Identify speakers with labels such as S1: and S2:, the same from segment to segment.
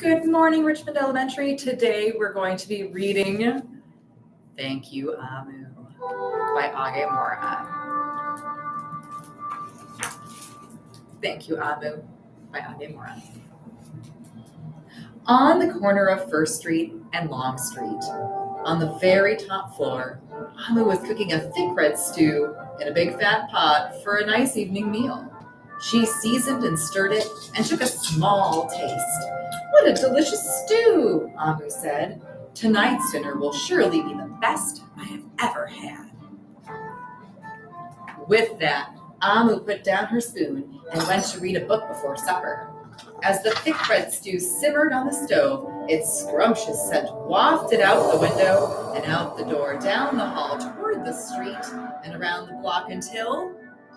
S1: Good morning, Richmond Elementary. Today we're going to be reading Thank You, Amu by Age Mora. Thank You, Amu by Age Mora. On the corner of First Street and Long Street, on the very top floor, Amu was cooking a thick red stew in a big fat pot for a nice evening meal. She seasoned and stirred it and took a small taste. "What a delicious stew," Amu said. "Tonight's dinner will surely be the best I have ever had." With that, Amu put down her spoon and went to read a book before supper. As the thick red stew simmered on the stove, its scrumptious scent wafted out the window and out the door, down the hall, toward the street, and around the block until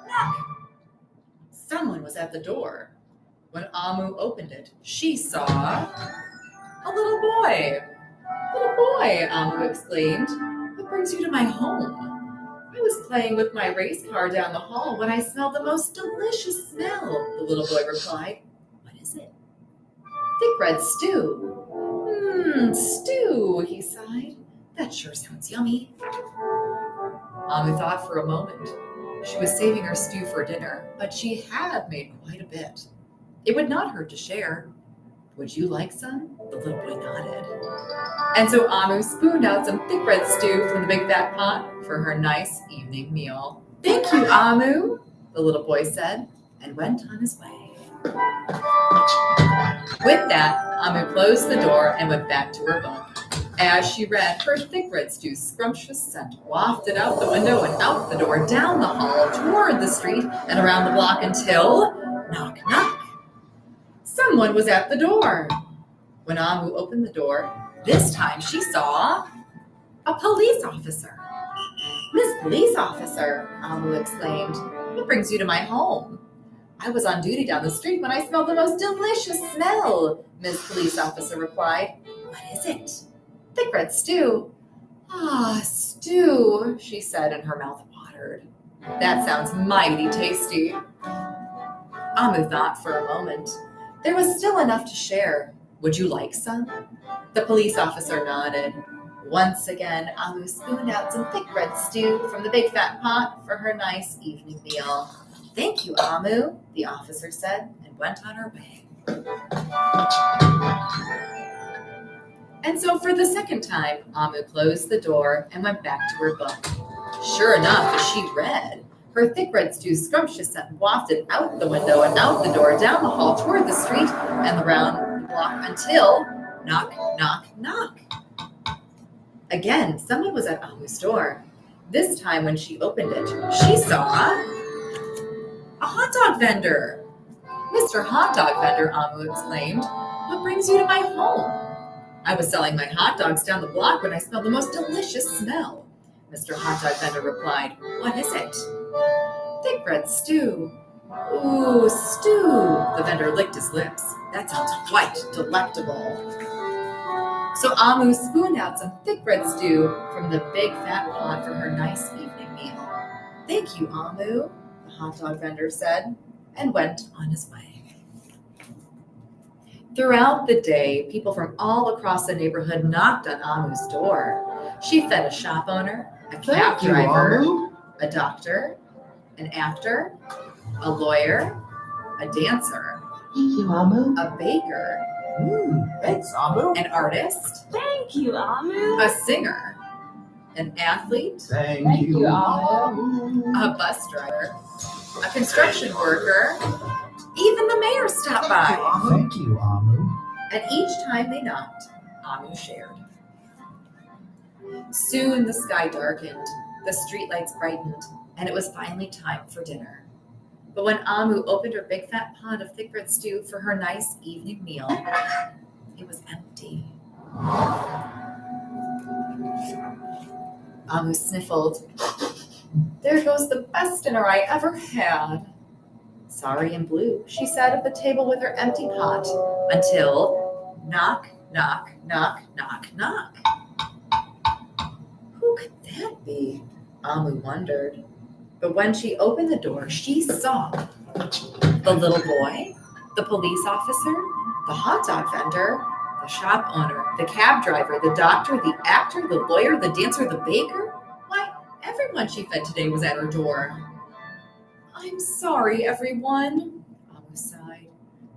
S1: knock! Someone was at the door. When Amu opened it, she saw a little boy. "Little boy," Amu exclaimed, "what brings you to my home?" "I was playing with my race car down the hall when I smelled the most delicious smell," the little boy replied. "What is it?" "Thick red stew." Stew," he sighed. "That sure sounds yummy." Amu thought for a moment. She was saving her stew for dinner, but she had made quite a bit. It would not hurt to share. "Would you like some?" The little boy nodded. And so Amu spooned out some thick red stew from the big fat pot for her nice evening meal. "Thank you, Amu," the little boy said, and went on his way. With that, Amu closed the door and went back to her book. As she read, her thick red stew's scrumptious scent wafted out the window and out the door, down the hall, toward the street, and around the block until knock, knock. Someone was at the door. When Amu opened the door, this time she saw a police officer. "Miss Police Officer," Amu exclaimed, "what brings you to my home?" "I was on duty down the street when I smelled the most delicious smell," Miss Police Officer replied. "What is it?" "Thick red stew." "Ah, stew," she said, and her mouth watered. "That sounds mighty tasty." Amu thought for a moment. There was still enough to share. "Would you like some?" The police officer nodded. Once again, Amu spooned out some thick red stew from the big fat pot for her nice evening meal. "Thank you, Amu," the officer said, and went on her way. And so for the second time, Amu closed the door and went back to her book. Sure enough, as she read, her thick red stew's scrumptious scent wafted out the window and out the door, down the hall, toward the street, and around the block until knock, knock, knock. Again, someone was at Amu's door. This time when she opened it, she saw a hot dog vendor. "Mr. Hot Dog Vendor," Amu exclaimed, "what brings you to my home?" "I was selling my hot dogs down the block when I smelled the most delicious smell," Mr. Hot Dog Vendor replied. "What is it?" "Thick red stew." "Ooh, stew." The vendor licked his lips. "That sounds quite delectable." So Amu spooned out some thick red stew from the big fat pot for her nice evening meal. "Thank you, Amu," the hot dog vendor said, and went on his way. Throughout the day, people from all across the neighborhood knocked on Amu's door. She fed a shop owner, a cab driver, a doctor, an actor, a lawyer, a dancer,
S2: "Thank you, Amu."
S1: a baker,
S2: Thanks, Amu.
S1: an artist,
S3: Thank you, Amu.
S1: a singer, an athlete,
S2: Thank you, Amu.
S1: a bus driver, a construction worker, even the mayor stopped by.
S2: Thank you, Amu.
S1: And each time they knocked, Amu shared. Soon the sky darkened, the streetlights brightened, and it was finally time for dinner. But when Amu opened her big fat pot of thick red stew for her nice evening meal, it was empty. Amu sniffled. "There goes the best dinner I ever had." "Sorry and blue," she sat at the table with her empty pot until knock, knock, knock, knock, knock. Who could that be? Amu wondered. But when she opened the door, she saw the little boy, the police officer, the hot dog vendor, The shop owner, the cab driver, the doctor, the actor, the lawyer, the dancer, the baker. Why, everyone she fed today was at her door. I'm sorry, everyone, Amu sighed.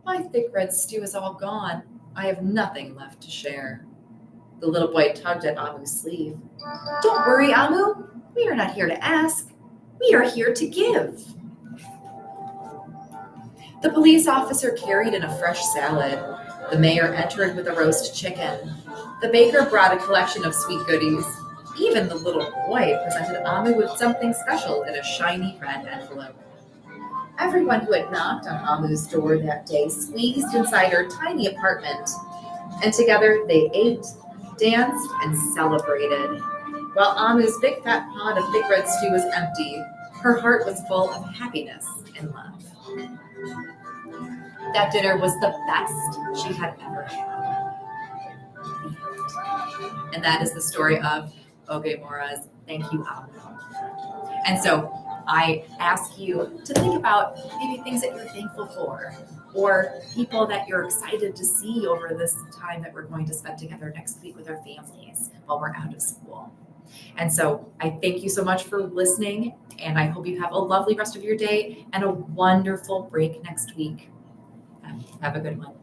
S1: My thick red stew is all gone. I have nothing left to share. The little boy tugged at Amu's sleeve. Don't worry, Amu. We are not here to ask. We are here to give. The police officer carried in a fresh salad. The mayor entered with a roast chicken. The baker brought a collection of sweet goodies. Even the little boy presented Amu with something special in a shiny red envelope. Everyone who had knocked on Amu's door that day squeezed inside her tiny apartment, and together they ate, danced, and celebrated. While Amu's big fat pot of thick red stew was empty, her heart was full of happiness and love. That dinner was the best she had ever had. And that is the story of Ogemora's Thank You, Amu. And so I ask you to think about maybe things that you're thankful for, or people that you're excited to see over this time that we're going to spend together next week with our families while we're out of school. And so I thank you so much for listening, and I hope you have a lovely rest of your day and a wonderful break next week. Have a good one.